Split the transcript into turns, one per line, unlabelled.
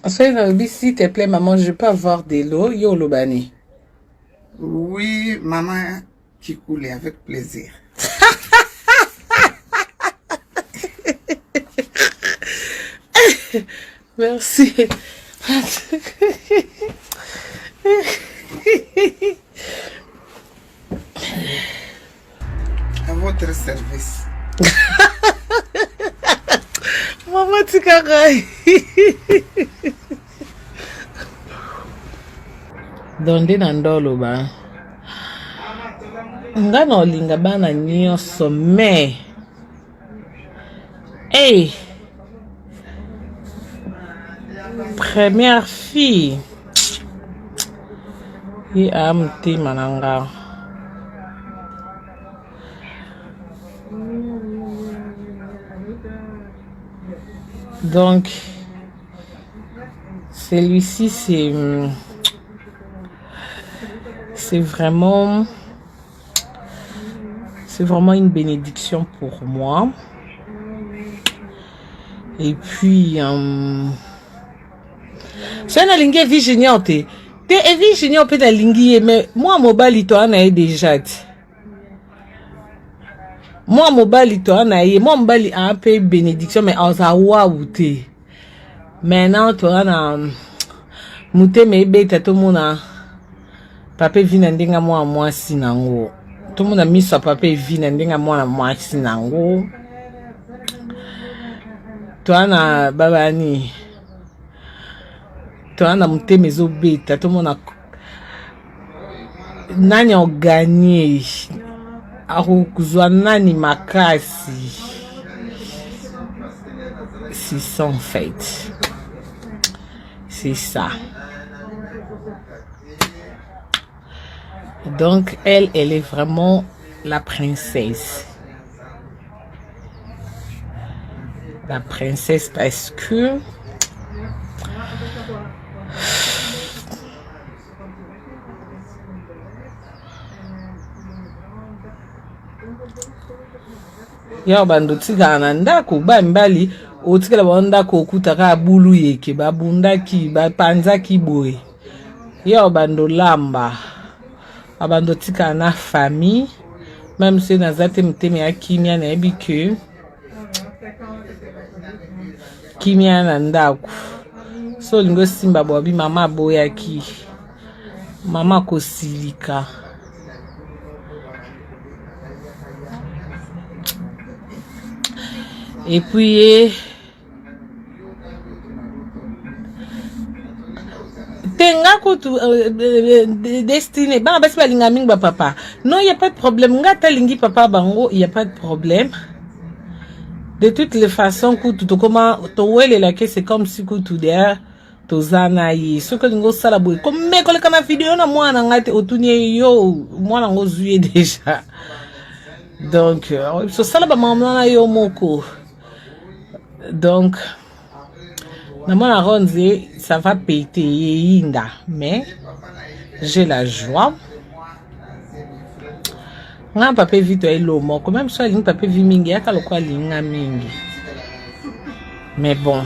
S'il te plaît, maman, je peux avoir de l'eau, yo lobani.
Oui, maman, qui coulait avec plaisir.
Merci.
À votre service.
Maman, tu caray. Donde nandolo ba. Nga no linga bana nyonso me. Hey. Première fille. Yi amti mananga. Donc, celui-ci, c'est vraiment une bénédiction pour moi. Et puis, c'est un lingue Virginia, t'es Virginia peut être lingue, mais moi, mobile, toi, on a déjà. Moi, mobile, toi, on a moi, mobile, un peu bénédiction, mais on a outé. Maintenant, toi, on a mouté, mais bête, tout le monde papa vient n'endenga moi sinango. Tout le monde a mis son papa vient n'endenga moi sinango. Toi, na babani. Toi, na mouté, mais au bête, tout le monde a nani a gagné. Arukuzwa nani makasi. C'est ça en fait. C'est ça. Donc elle est vraiment la princesse. La princesse parce que ya bando tika na ndako ba mbali otikela bandako okutaka bulu yeke babundaki bapanzaki boye ya bando lamba abando tika na famille même si nazate mteme ya kimia na yebi que kimia na ndako so lingo simba bobi mama boyaki mama kosilika. Et puis tenga kutu destiné ba basi balinga mingi ba papa non il y a pas de problème ngata lingi papa bango il y a pas de problème de toutes les façons kutu to comment to wele la que c'est comme si kutu derrière to zana yi ce que lingo sala boy comme me koleka na vidéo na mwana ngate otunie yo mwana ngo zuye déjà donc so sala ba maman na yo moko. Donc, maman Ronze, ça va péter, mais j'ai la joie. Nga papa vite lomo, quand même soit ligne papa vi mingi, yaka lokwa linga mingi. Mais bon.